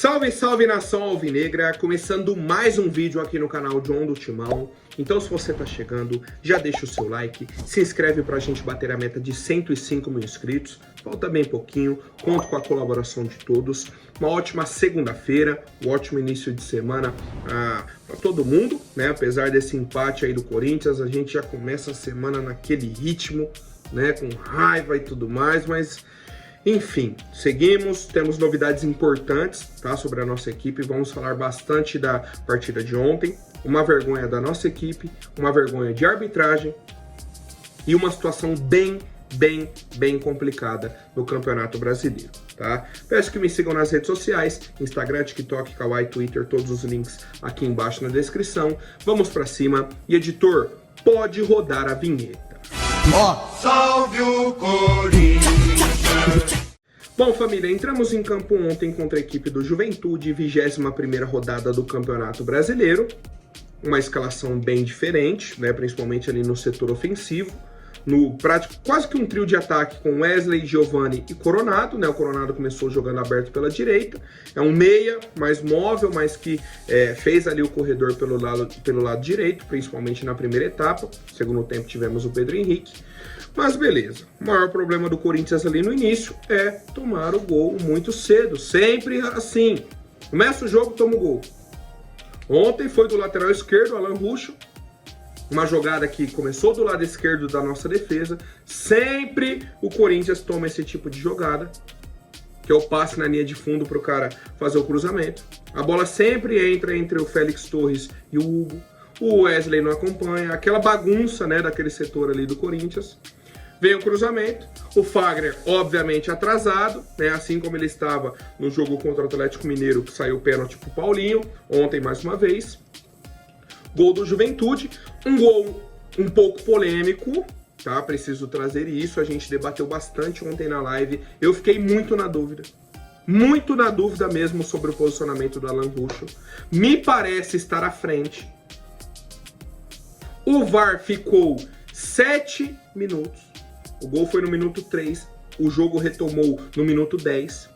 Salve, salve nação alvinegra, começando mais um vídeo aqui no canal John do Timão. Então se você tá chegando, já deixa o seu like, se inscreve pra gente bater a meta de 105 mil inscritos. Falta bem pouquinho, conto com a colaboração de todos. Uma ótima segunda-feira, um ótimo início de semana pra todo mundo, né? Apesar desse empate aí do Corinthians, a gente já começa a semana naquele ritmo, né? Com raiva e tudo mais, mas... enfim, seguimos, temos novidades importantes, tá, sobre a nossa equipe, vamos falar bastante da partida de ontem, uma vergonha da nossa equipe, uma vergonha de arbitragem e uma situação bem complicada no Campeonato Brasileiro, tá? Peço que me sigam nas redes sociais, Instagram, TikTok, Kawaii, Twitter, todos os links aqui embaixo na descrição. Vamos pra cima e, editor, pode rodar a vinheta. Salve o Corinthians! Bom, família, entramos em campo ontem contra a equipe do Juventude, 21ª rodada do Campeonato Brasileiro. Uma escalação bem diferente, né, principalmente ali no setor ofensivo. No prático, quase que um trio de ataque com Wesley, Giovani e Coronado, né? O Coronado começou jogando aberto pela direita. É um meia, mais móvel, mas que fez ali o corredor pelo lado direito, principalmente na primeira etapa. No segundo tempo tivemos o Pedro Henrique. Mas beleza, o maior problema do Corinthians ali no início é tomar o gol muito cedo, sempre assim. Começa o jogo, toma o gol. Ontem foi do lateral esquerdo, Alan Ruschel, uma jogada que começou do lado esquerdo da nossa defesa. Sempre o Corinthians toma esse tipo de jogada, que é o passe na linha de fundo para o cara fazer o cruzamento. A bola sempre entra entre o Félix Torres e o Hugo. O Wesley não acompanha, aquela bagunça, né, daquele setor ali do Corinthians. Vem o cruzamento, o Fagner, obviamente, atrasado, né? Assim como ele estava no jogo contra o Atlético Mineiro, que saiu pênalti pro Paulinho, ontem mais uma vez. Gol do Juventude, um gol um pouco polêmico, tá? Preciso trazer isso, a gente debateu bastante ontem na live, eu fiquei muito na dúvida mesmo sobre o posicionamento do Alan Ruschel. Me parece estar à frente. O VAR ficou 7 minutos. O gol foi no minuto 3, o jogo retomou no minuto 10.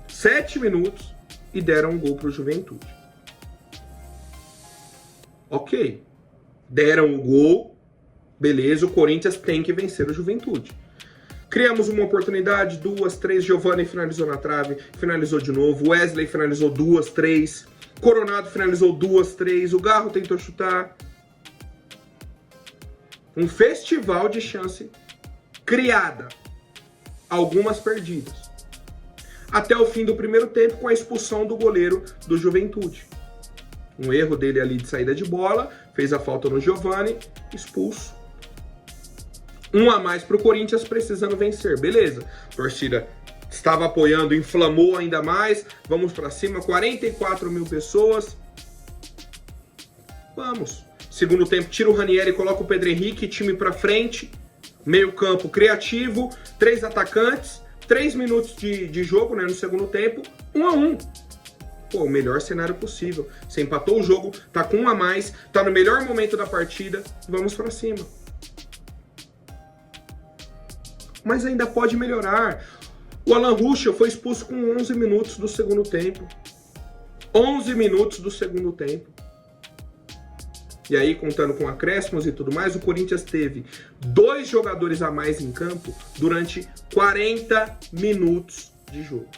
7 minutos e deram um gol para o Juventude. Ok, deram o gol, beleza, o Corinthians tem que vencer o Juventude. Criamos uma oportunidade, 2, 3, Giovani finalizou na trave, finalizou de novo, Wesley finalizou 2, 3, Coronado finalizou 2, 3, o Garro tentou chutar. Um festival de chance criada, algumas perdidas. Até o fim do primeiro tempo, com a expulsão do goleiro do Juventude. Um erro dele ali de saída de bola, fez a falta no Giovani, expulso. Um a mais para o Corinthians precisando vencer, beleza. A torcida estava apoiando, inflamou ainda mais, vamos para cima, 44 mil pessoas. Vamos. Segundo tempo, tira o Ranieri, coloca o Pedro Henrique, time pra frente, meio campo criativo, 3 atacantes, 3 minutos de jogo, né, no segundo tempo, 1-1. Pô, o melhor cenário possível. Você empatou o jogo, tá com 1 a mais, tá no melhor momento da partida, vamos pra cima. Mas ainda pode melhorar. O Alan Ruschel foi expulso com 11 minutos do segundo tempo. 11 minutos do segundo tempo. E aí, contando com acréscimos e tudo mais, o Corinthians teve 2 jogadores a mais em campo durante 40 minutos de jogo.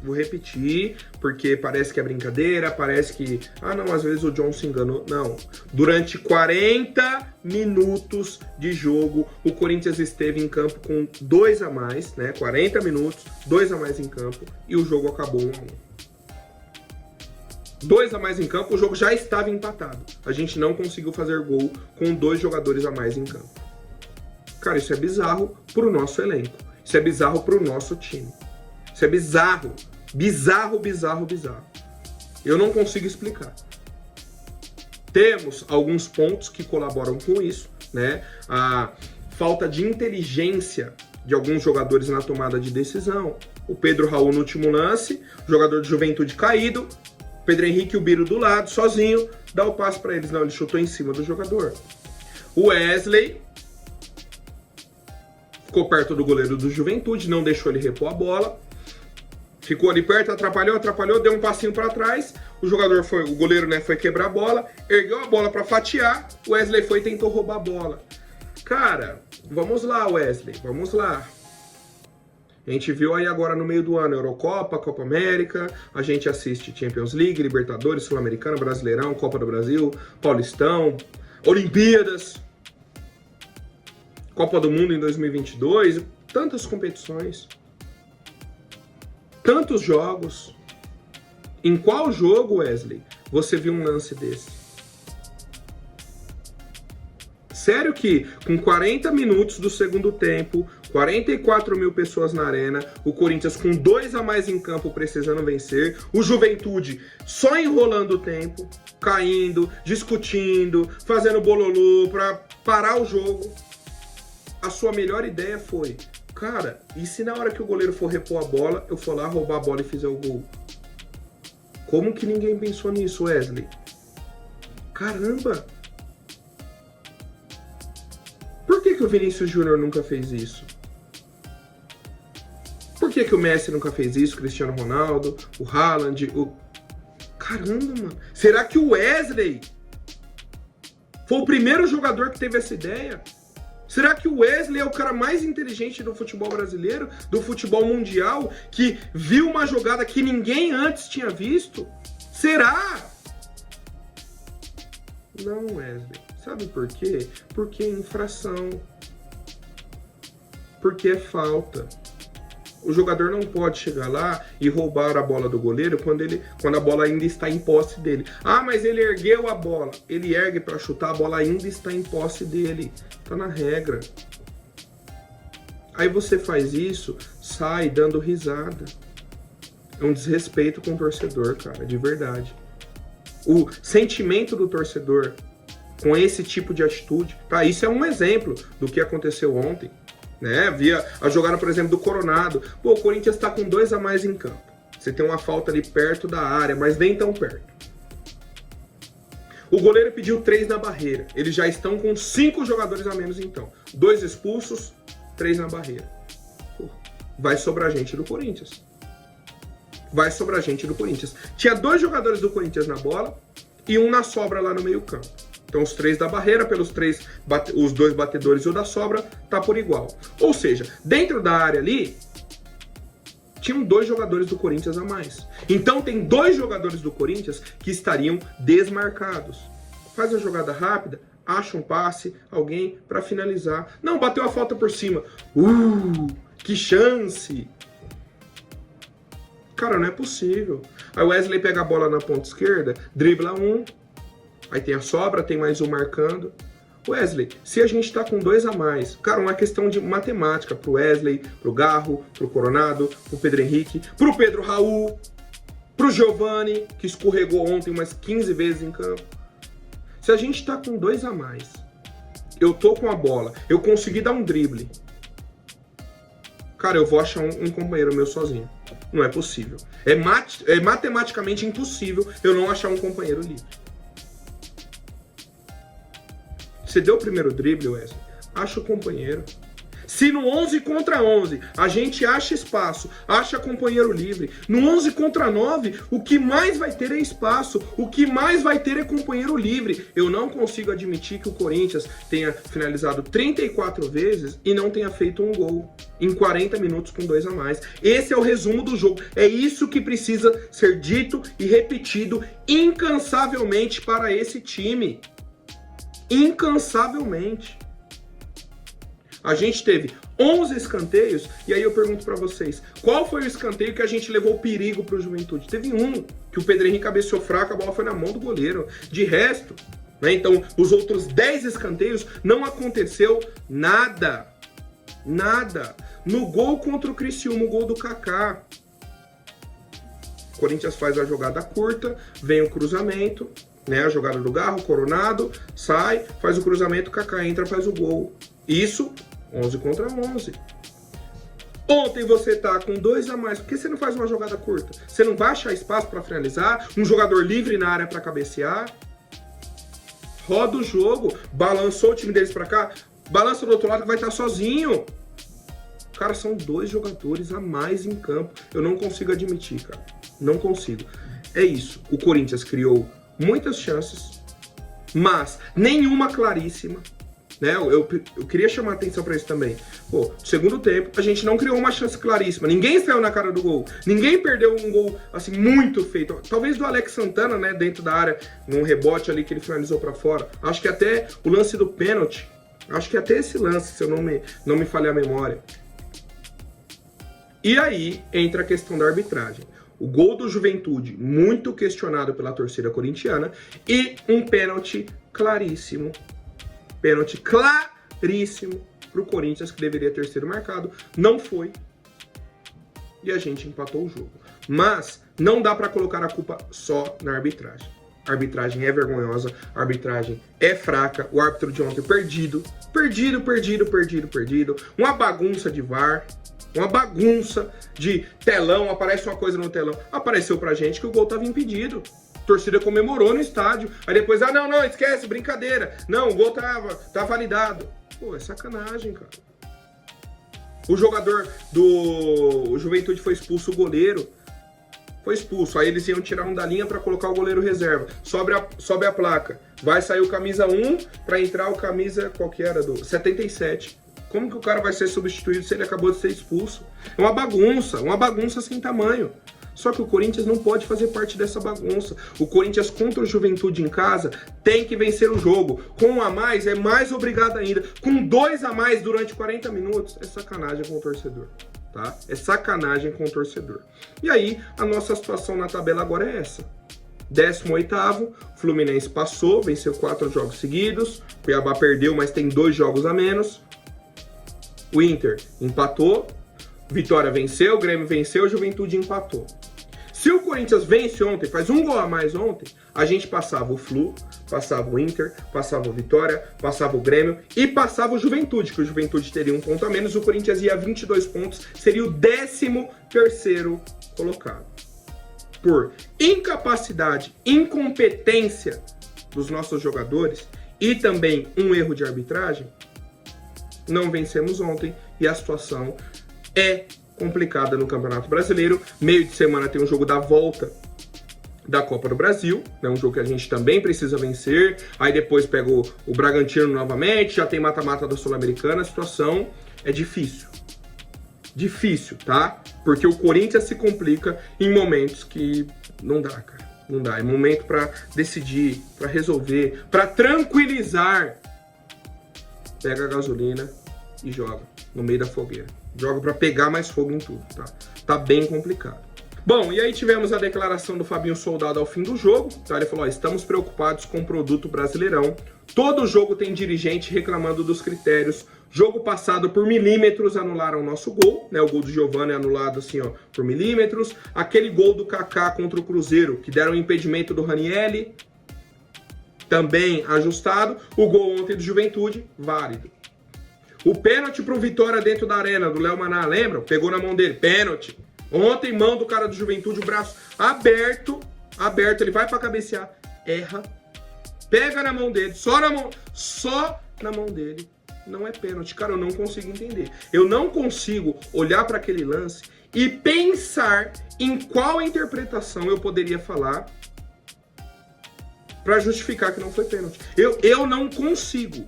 Vou repetir, porque parece que é brincadeira, parece que... ah, não, às vezes o John se enganou. Não. Durante 40 minutos de jogo, o Corinthians esteve em campo com 2 a mais, né? 40 minutos, 2 a mais em campo, e o jogo acabou 1 a 1. 2 a mais em campo, o jogo já estava empatado. A gente não conseguiu fazer gol com 2 jogadores a mais em campo. Cara, isso é bizarro pro nosso elenco. Isso é bizarro pro nosso time. Isso é bizarro. Bizarro. Eu não consigo explicar. Temos alguns pontos que colaboram com isso, né? A falta de inteligência de alguns jogadores na tomada de decisão. O Pedro Raul no último lance, jogador de Juventude caído, Pedro Henrique e o Biro do lado, sozinho, dá o passe para eles. Não, ele chutou em cima do jogador. O Wesley ficou perto do goleiro do Juventude, não deixou ele repor a bola. Ficou ali perto, atrapalhou, deu um passinho para trás. O goleiro, né, foi quebrar a bola, ergueu a bola para fatiar. O Wesley foi e tentou roubar a bola. Cara, vamos lá, Wesley, vamos lá. A gente viu aí agora no meio do ano Eurocopa, Copa América, a gente assiste Champions League, Libertadores, Sul-Americana, Brasileirão, Copa do Brasil, Paulistão, Olimpíadas, Copa do Mundo em 2022, tantas competições, tantos jogos. Em qual jogo, Wesley, você viu um lance desse? Sério que com 40 minutos do segundo tempo, 44 mil pessoas na arena, o Corinthians com 2 a mais em campo precisando vencer, o Juventude só enrolando o tempo, caindo, discutindo, fazendo bololô pra parar o jogo. A sua melhor ideia foi, cara, e se na hora que o goleiro for repor a bola, eu for lá roubar a bola e fizer o gol? Como que ninguém pensou nisso, Wesley? Caramba! Por que o Vinícius Júnior nunca fez isso? Por que o Messi nunca fez isso? Cristiano Ronaldo, o Haaland, o... Caramba, mano. Será que o Wesley foi o primeiro jogador que teve essa ideia? Será que o Wesley é o cara mais inteligente do futebol brasileiro, do futebol mundial, que viu uma jogada que ninguém antes tinha visto? Será? Não, Wesley. Sabe por quê? Porque é infração. Porque é falta. O jogador não pode chegar lá e roubar a bola do goleiro quando a bola ainda está em posse dele. Ah, mas ele ergueu a bola. Ele ergue para chutar, a bola ainda está em posse dele. Tá na regra. Aí você faz isso, sai dando risada. É um desrespeito com o torcedor, cara, de verdade. O sentimento do torcedor com esse tipo de atitude, tá? Isso é um exemplo do que aconteceu ontem, né? Via a jogada, por exemplo, do Coronado. Pô, o Corinthians tá com 2 a mais em campo. Você tem uma falta ali perto da área, mas nem tão perto. O goleiro pediu 3 na barreira. Eles já estão com 5 jogadores a menos então. 2 expulsos, 3 na barreira. Pô, vai sobrar gente do Corinthians. Vai sobrar gente do Corinthians. Tinha 2 jogadores do Corinthians na bola e um na sobra lá no meio campo. Então os 3 da barreira, os 2 batedores e o da sobra, tá por igual. Ou seja, dentro da área ali, tinham 2 jogadores do Corinthians a mais. Então tem 2 jogadores do Corinthians que estariam desmarcados. Faz a jogada rápida, acha um passe, alguém para finalizar. Não, bateu a falta por cima. Que chance! Cara, não é possível. Aí o Wesley pega a bola na ponta esquerda, dribla um, aí tem a sobra, tem mais um marcando. Wesley, se a gente tá com 2 a mais, cara, uma questão de matemática pro Wesley, pro Garro, pro Coronado, pro Pedro Henrique, pro Pedro Raul, pro Giovani, que escorregou ontem umas 15 vezes em campo. Se a gente tá com 2 a mais, eu tô com a bola, eu consegui dar um drible, cara, eu vou achar um companheiro meu sozinho. Não é possível. É matematicamente impossível eu não achar um companheiro livre. Você deu o primeiro drible, Wesley, acha o companheiro. Se no 11 contra 11 a gente acha espaço, acha companheiro livre, no 11 contra 9 o que mais vai ter é espaço, o que mais vai ter é companheiro livre. Eu não consigo admitir que o Corinthians tenha finalizado 34 vezes e não tenha feito um gol em 40 minutos com 2 a mais. Esse é o resumo do jogo. É isso que precisa ser dito e repetido incansavelmente para esse time. Incansavelmente. A gente teve 11 escanteios, e aí eu pergunto pra vocês, qual foi o escanteio que a gente levou perigo pro Juventude? Teve um, que o Pedro Henrique cabeceou fraco, a bola foi na mão do goleiro. De resto, né, então, os outros 10 escanteios, não aconteceu nada. Nada. No gol contra o Criciúma, o gol do Kaká, o Corinthians faz a jogada curta, vem o cruzamento, né, a jogada do Garro, Coronado, sai, faz o cruzamento, o Kaká entra, faz o gol. Isso, 11 contra 11. Ontem você tá com 2 a mais, por que você não faz uma jogada curta? Você não vai achar espaço para finalizar? Um jogador livre na área para cabecear? Roda o jogo, balançou o time deles para cá, balança do outro lado que vai estar sozinho. Cara, são 2 jogadores a mais em campo. Eu não consigo admitir, cara. Não consigo. É isso. O Corinthians criou muitas chances, mas nenhuma claríssima. Né? Eu queria chamar a atenção para isso também. Pô, no segundo tempo, a gente não criou uma chance claríssima. Ninguém saiu na cara do gol. Ninguém perdeu um gol, assim, muito feito. Talvez do Alex Santana, né, dentro da área, num rebote ali que ele finalizou para fora. Acho que até o lance do pênalti. Acho que até esse lance, se eu não me falhar a memória. E aí entra a questão da arbitragem. O gol do Juventude, muito questionado pela torcida corintiana, e um pênalti claríssimo. Pênalti claríssimo pro Corinthians, que deveria ter sido marcado. Não foi. E a gente empatou o jogo. Mas não dá para colocar a culpa só na arbitragem. A arbitragem é vergonhosa, a arbitragem é fraca, o árbitro de ontem perdido. Uma bagunça de VAR. Uma bagunça de telão, aparece uma coisa no telão. Apareceu pra gente que o gol tava impedido. A torcida comemorou no estádio. Aí depois, não, esquece, brincadeira. Não, o gol tá validado. Pô, é sacanagem, cara. O jogador do Juventude foi expulso, o goleiro foi expulso. Aí eles iam tirar um da linha pra colocar o goleiro reserva. Sobe a placa. Vai sair o camisa 1 pra entrar o camisa, qual que era? Do 77. Como que o cara vai ser substituído se ele acabou de ser expulso? É uma bagunça sem tamanho. Só que o Corinthians não pode fazer parte dessa bagunça. O Corinthians contra o Juventude em casa tem que vencer o jogo. Com 1 a mais é mais obrigado ainda. Com 2 a mais durante 40 minutos é sacanagem com o torcedor. Tá? É sacanagem com o torcedor. E aí a nossa situação na tabela agora é essa. 18º, Fluminense passou, venceu 4 jogos seguidos. Cuiabá perdeu, mas tem 2 jogos a menos. O Inter empatou, Vitória venceu, o Grêmio venceu, o Juventude empatou. Se o Corinthians vence ontem, faz 1 gol a mais ontem, a gente passava o Flu, passava o Inter, passava o Vitória, passava o Grêmio e passava o Juventude, que o Juventude teria 1 ponto a menos, o Corinthians ia a 22 pontos, seria o 13º colocado. Por incapacidade, incompetência dos nossos jogadores e também um erro de arbitragem, não vencemos ontem e a situação é complicada no Campeonato Brasileiro. Meio de semana tem um jogo da volta da Copa do Brasil, né? Um jogo que a gente também precisa vencer. Aí depois pega o Bragantino novamente, já tem mata-mata da Sul-Americana. A situação é difícil. Difícil, tá? Porque o Corinthians se complica em momentos que não dá, cara. Não dá. É momento pra decidir, pra resolver, pra tranquilizar. Pega a gasolina e joga no meio da fogueira. Joga pra pegar mais fogo em tudo, tá? Tá bem complicado. Bom, e aí tivemos a declaração do Fabinho Soldado ao fim do jogo, tá? Ele falou, estamos preocupados com o produto Brasileirão. Todo jogo tem dirigente reclamando dos critérios. Jogo passado, por milímetros, anularam o nosso gol, né? O gol do Giovani é anulado assim, ó, por milímetros. Aquele gol do Kaká contra o Cruzeiro, que deram impedimento do Ranieri, também ajustado. O gol ontem do Juventude, válido. O pênalti pro Vitória dentro da arena, do Léo Maná, lembra? Pegou na mão dele, pênalti. Ontem, mão do cara do Juventude, o braço aberto, ele vai pra cabecear, erra, pega na mão dele, só na mão dele, não é pênalti. Cara, eu não consigo entender. Eu não consigo olhar para aquele lance e pensar em qual interpretação eu poderia falar para justificar que não foi pênalti. Eu não consigo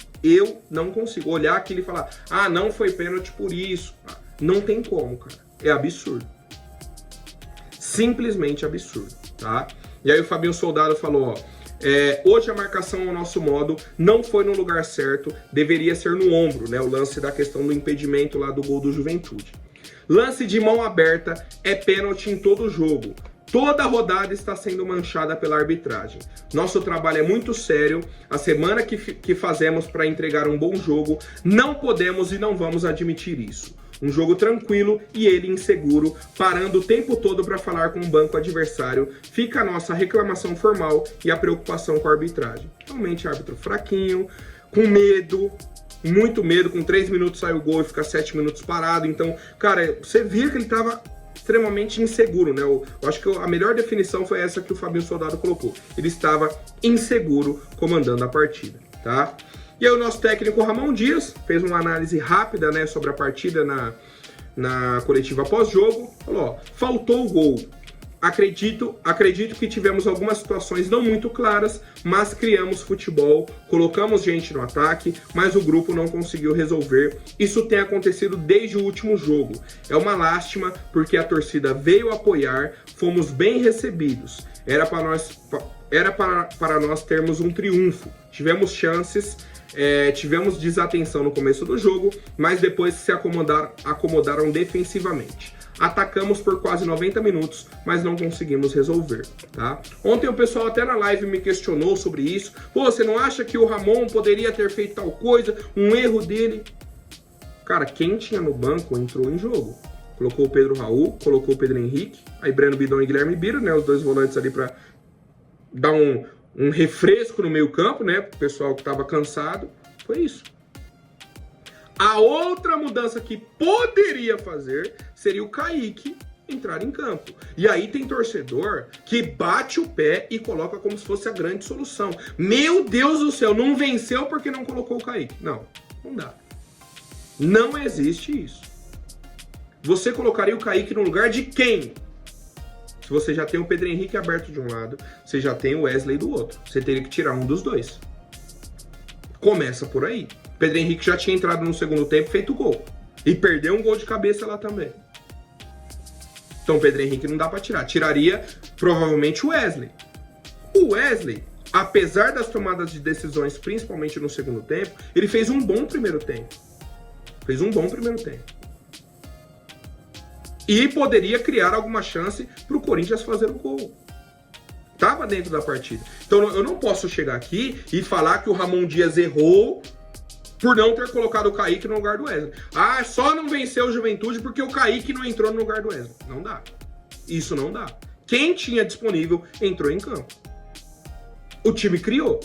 olhar aquilo e falar, ah, não foi pênalti por isso. Não tem como, cara. É absurdo. Simplesmente absurdo, tá? E aí o Fabinho Soldado falou, ó, hoje a marcação ao nosso modo não foi no lugar certo, deveria ser no ombro, né? O lance da questão do impedimento lá do gol do Juventude. Lance de mão aberta é pênalti em todo jogo. Toda rodada está sendo manchada pela arbitragem. Nosso trabalho é muito sério. A semana que fazemos para entregar um bom jogo, não podemos e não vamos admitir isso. Um jogo tranquilo e ele inseguro, parando o tempo todo para falar com o banco adversário. Fica a nossa reclamação formal e a preocupação com a arbitragem. Realmente, árbitro fraquinho, com medo, muito medo. Com 3 minutos sai o gol e fica 7 minutos parado. Então, cara, você via que ele estava extremamente inseguro, né? Eu acho que a melhor definição foi essa que o Fabinho Soldado colocou. Ele estava inseguro comandando a partida, tá? E aí o nosso técnico Ramon Dias fez uma análise rápida, né, sobre a partida na coletiva pós-jogo, falou, ó, faltou o gol. Acredito que tivemos algumas situações não muito claras, mas criamos futebol, colocamos gente no ataque, mas o grupo não conseguiu resolver. Isso tem acontecido desde o último jogo. É uma lástima, porque a torcida veio apoiar, fomos bem recebidos. Era para nós termos um triunfo. Tivemos chances, tivemos desatenção no começo do jogo, mas depois se acomodaram defensivamente. Atacamos por quase 90 minutos, mas não conseguimos resolver, tá? Ontem o pessoal até na live me questionou sobre isso. Pô, você não acha que o Ramon poderia ter feito tal coisa? Um erro dele? Cara, quem tinha no banco entrou em jogo. Colocou o Pedro Raul, colocou o Pedro Henrique, aí Breno Bidon e Guilherme Bira, né? Os dois volantes ali pra dar um refresco no meio campo, né? Pro pessoal que tava cansado. Foi isso. A outra mudança que poderia fazer seria o Kaique entrar em campo. E aí tem torcedor que bate o pé e coloca como se fosse a grande solução. Meu Deus do céu, não venceu porque não colocou o Kaique. Não, não dá. Não existe isso. Você colocaria o Kaique no lugar de quem? Se você já tem o Pedro Henrique aberto de um lado, você já tem o Wesley do outro. Você teria que tirar um dos dois. Começa por aí. Pedro Henrique já tinha entrado no segundo tempo e feito gol. E perdeu um gol de cabeça lá também. Então Pedro Henrique não dá pra tirar. Tiraria provavelmente o Wesley. O Wesley, apesar das tomadas de decisões, principalmente no segundo tempo, ele fez um bom primeiro tempo. E poderia criar alguma chance pro Corinthians fazer o gol. Tava dentro da partida. Então eu não posso chegar aqui e falar que o Ramon Dias errou por não ter colocado o Kaique no lugar do Wesley. Ah, só não venceu o Juventude porque o Kaique não entrou no lugar do Wesley. Não dá. Isso não dá. Quem tinha disponível entrou em campo. O time criou.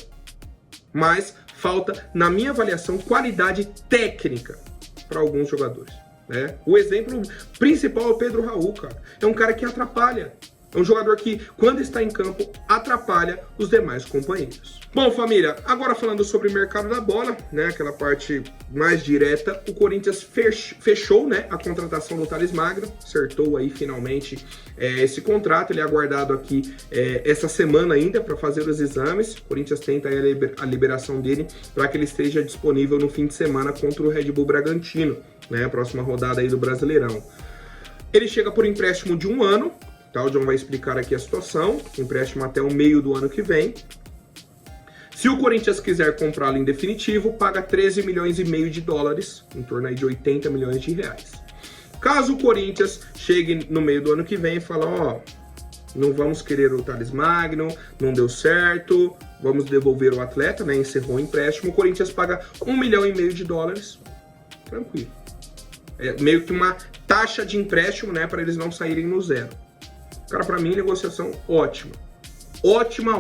Mas falta, na minha avaliação, qualidade técnica para alguns jogadores. Né? O exemplo principal é o Pedro Raul, cara. É um cara que atrapalha. É um jogador que, quando está em campo, atrapalha os demais companheiros. Bom, família, agora falando sobre o mercado da bola, né, aquela parte mais direta, o Corinthians fechou, né, a contratação do Thales Magno, acertou aí finalmente esse contrato, ele é aguardado aqui essa semana ainda para fazer os exames. O Corinthians tenta aí a liberação dele para que ele esteja disponível no fim de semana contra o Red Bull Bragantino, né, a próxima rodada aí do Brasileirão. Ele chega por empréstimo de 1 ano, tá? O John vai explicar aqui a situação, empréstimo até o meio do ano que vem. Se o Corinthians quiser comprá-lo em definitivo, paga 13 milhões e meio de dólares, em torno aí de 80 milhões de reais. Caso o Corinthians chegue no meio do ano que vem e fala, ó, não vamos querer o Thales Magno, não deu certo, vamos devolver o atleta, né, encerrou o empréstimo, o Corinthians paga 1 milhão e meio de dólares, tranquilo. É meio que uma taxa de empréstimo, né, para eles não saírem no zero. Cara, pra mim, negociação ótima. Ótima.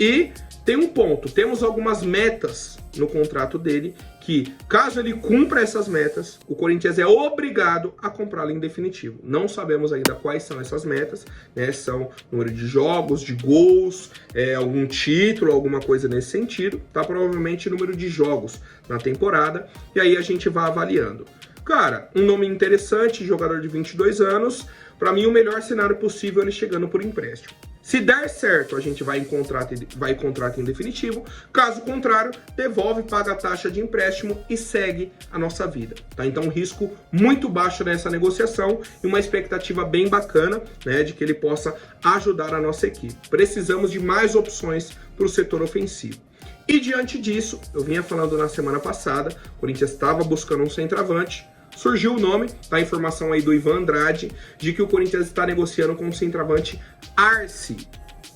E tem um ponto, temos algumas metas no contrato dele, que caso ele cumpra essas metas, o Corinthians é obrigado a comprá-lo em definitivo. Não sabemos ainda quais são essas metas, né? São número de jogos, de gols, algum título, alguma coisa nesse sentido, tá? Provavelmente número de jogos na temporada, e aí a gente vai avaliando. Cara, um nome interessante, jogador de 22 anos, para mim o melhor cenário possível é ele chegando por empréstimo. Se der certo, a gente vai contrato em definitivo. Caso contrário, devolve, paga a taxa de empréstimo e segue a nossa vida. Tá? Então, um risco muito baixo nessa negociação e uma expectativa bem bacana, né, de que ele possa ajudar a nossa equipe. Precisamos de mais opções para o setor ofensivo. E diante disso, eu vinha falando na semana passada, o Corinthians estava buscando um centroavante. Surgiu o nome, a informação aí do Ivan Andrade, de que o Corinthians está negociando com o centroavante Arce,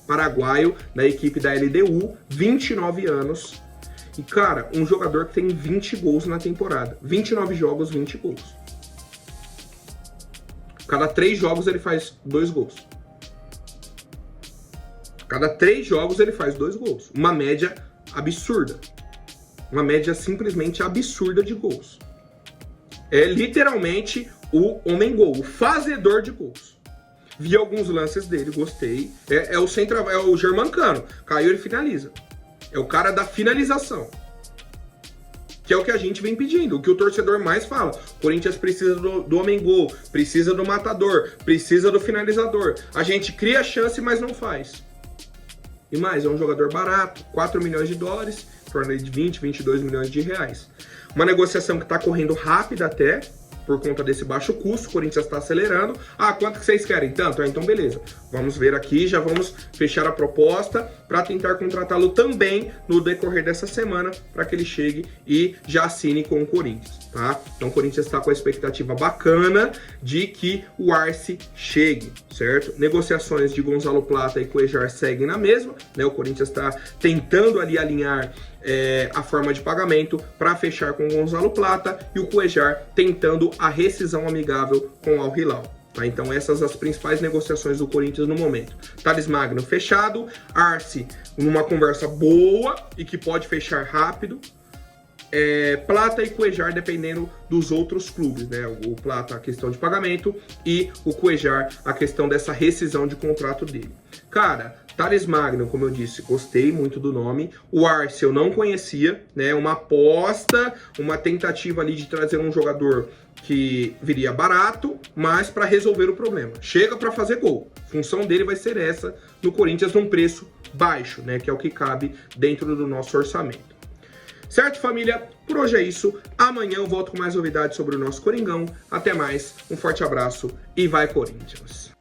paraguaio, da equipe da LDU, 29 anos. E, cara, um jogador que tem 20 gols na temporada. 29 jogos, 20 gols. Cada 3 jogos ele faz 2 gols. Cada 3 jogos ele faz 2 gols. Uma média absurda. Uma média simplesmente absurda de gols. É literalmente o homem-gol, o fazedor de gols. Vi alguns lances dele, gostei. É o Germancano. Caiu, ele finaliza. É o cara da finalização. que é o que a gente vem pedindo, o que o torcedor mais fala. O Corinthians precisa do homem-gol, precisa do matador, precisa do finalizador. A gente cria a chance, mas não faz. E mais, é um jogador barato, 4 milhões de dólares, em torno de 20, 22 milhões de reais. Uma negociação que está correndo rápida até, por conta desse baixo custo, o Corinthians está acelerando. Ah, quanto que vocês querem? Tanto? Então beleza, vamos ver aqui, já vamos fechar a proposta para tentar contratá-lo também no decorrer dessa semana, para que ele chegue e já assine com o Corinthians, tá? Então o Corinthians está com a expectativa bacana de que o Arce chegue, certo? Negociações de Gonzalo Plata e Cuéllar seguem na mesma, né? O Corinthians está tentando ali alinhar a forma de pagamento para fechar com o Gonzalo Plata e o Cuéllar tentando a rescisão amigável com o Al Hilal. Tá? Então essas as principais negociações do Corinthians no momento. Thales Magno fechado, Arce numa conversa boa e que pode fechar rápido. Plata e Cuéllar dependendo dos outros clubes, né? O Plata a questão de pagamento e o Cuéllar a questão dessa rescisão de contrato dele. Cara, Thales Magno, como eu disse, gostei muito do nome. O Arce eu não conhecia, né? Uma aposta, uma tentativa ali de trazer um jogador que viria barato, mas para resolver o problema. Chega para fazer gol. A função dele vai ser essa no Corinthians num preço baixo, né? Que é o que cabe dentro do nosso orçamento. Certo, família? Por hoje é isso. Amanhã eu volto com mais novidades sobre o nosso Coringão. Até mais, um forte abraço e vai Corinthians!